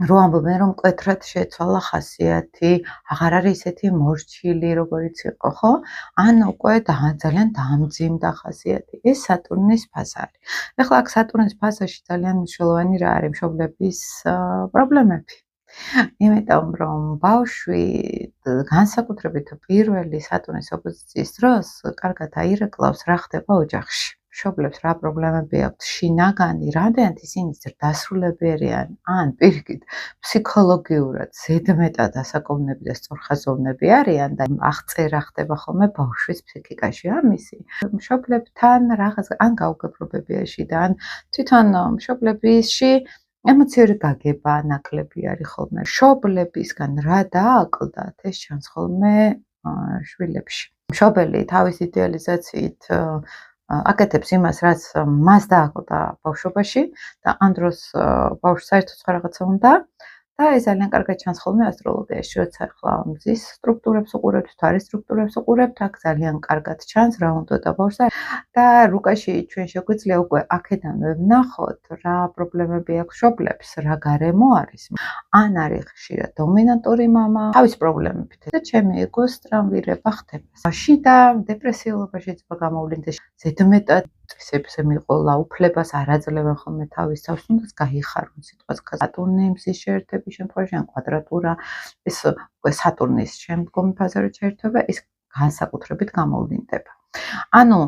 რო ამბობენ რომ მკვეთრად შეცვალა ხასიათი, აღარ არის ისეთი მორჩილი როგორიც იყო, ხო? ან უკვე ძალიან დამძიმდა ხასიათი. ეს სატურნის ფაზა არის. ეხლა აქ სატურნის ფაზაში ძალიან მნიშვნელოვანი რა არის? მშობლების პრობლემები. იმიტომ რომ ბავშვი განსაკუთრებით პირველი სატურნის ოპოზიციის დროს კარგად აირეკლავს რა ხდება ოჯახში. მშობლებს რა პრობლემები აქვთ შინაგანი, რამდენად ისინი ზრდასრულები ან პირიქით ფსიქოლოგიურად ზედმეტად ასაკოვნები და სწორხაზოვნები არიან და აღწერა ხდება ხოლმე ბავშვის ფსიქიკაში ამისი. მშობლებთან რაღაც ან გაუგებრობებიაში და ან თვითონ მშობლებისში ემოციური გაგება ნაკლები არის ხოლმე. მშობლებისგან რა დააკლდათ, ეს ჩანს ხოლმე შვილებში. მშობელი თავის იდეალიზაციით აკეთებს იმას, რაც მას დააკლდა ბავშვობაში და ამ დროს ბავშვს საერთოდ სხვა რაღაცა უნდა და ეს ძალიან კარგად ჩანს ხოლმე ასტროლოგიაში, როცა ახლა მზის სტრუქტურებს უყურებთ, თვარის სტრუქტურებს უყურებთ, აქ ძალიან კარგად ჩანს რა უნდა ბავშვს და რუკაში ჩვენ შეგვიძლია უკვე აქედანვე ვნახოთ რა პრობლემები აქვს მშობლებს, რა გარემო არის. ან არის ხშირად დომინანტური მამა, თავის პრობლემებით და ჩემი ეგოს ტრამვირება ხდება. შიდა დეპრესიულობა შეიძლება გამოვლინდეს, ზედმეტად წესებზე მიყოლა, უფლებას არ აძლევენ ხოლმე თავის თავს, თუნდაც გაიხარონ სიტყვას სატურნი მზის შეერთების შემთხვევაში ან კვადრატურა, ეს უკვე სატურნის შემდგომი ფაზა რო შეერთება, ეს განსაკუთრებით გამოვლინდება. ანუ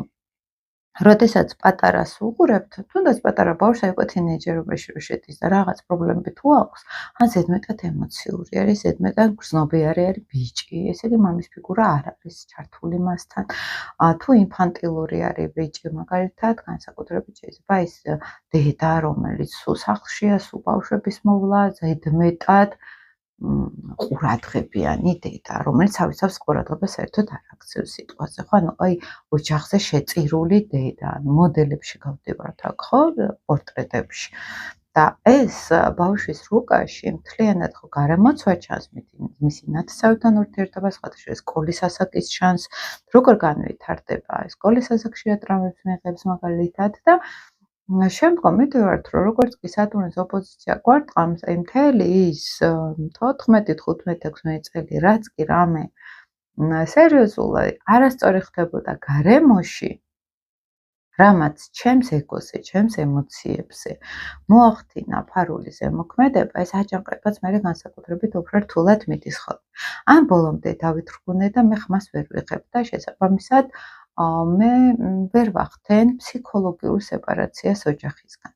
როდესაც პატარას უყურებთ, თუნდაც პატარა ბავშვს უკვე თინეიჯერობაში რო შედის და რაღაც პრობლემები თუ აქვს, ან ზედმეტად ემოციური არის, ზედმეტად გრძნობიარე არის ბიჭი, ესე იგი მამის ფიგურა არ არის ჩართული მასთან. თუ ინფანტილური არის ბიჭი, მაგალითად, განსაკუთრებით შეიძლება ის დედა, რომელიც სულ სახლშია, სულ ბავშვების მოვლა, ზედმეტად ყურადღებიანი დედა, რომელიც თავისავს ყურადღებას საერთოდ არ აქცევს სიტყვაზე, ხო? ანუ აი ოჯახზე შეწირული დედა, ანუ მოდელებში გავდივართ აქ, ხო? პორტრეტებში. და ეს ბავშვის რუკაში მთლიანად ხო გარემოცვა ჩანს, მისი ნათესავებთან ურთიერთობა, სხვათა შორის სკოლის ასაკის ჩანს, როგორ განვითარდება ეს სკოლის ასაკში რა ტრამვებს მიიღებს მაგალითად და შემდგომ მივდივართ, რომ როგორც კი სატურნის ოპოზიცია კვარტყამს, აი მთელი ის 14-15-16 წელი, რაც კი რამე სერიოზულად არასწორი ხდებოდა გარემოში, რამაც ჩემს ეგოზე, ჩემს ემოციებზე მოახდინა ფარული ზემოქმედება, ეს აჯანყებაც მე განსაკუთრებით უფრო რთულად მიდის ხოლმე. ან ბოლომდე დავითრგუნე და მე ხმას ვერ ვიღებ და შესაბამისად მე ვერ ვახდენ ფსიქოლოგიურ სეპარაციას ოჯახისგან.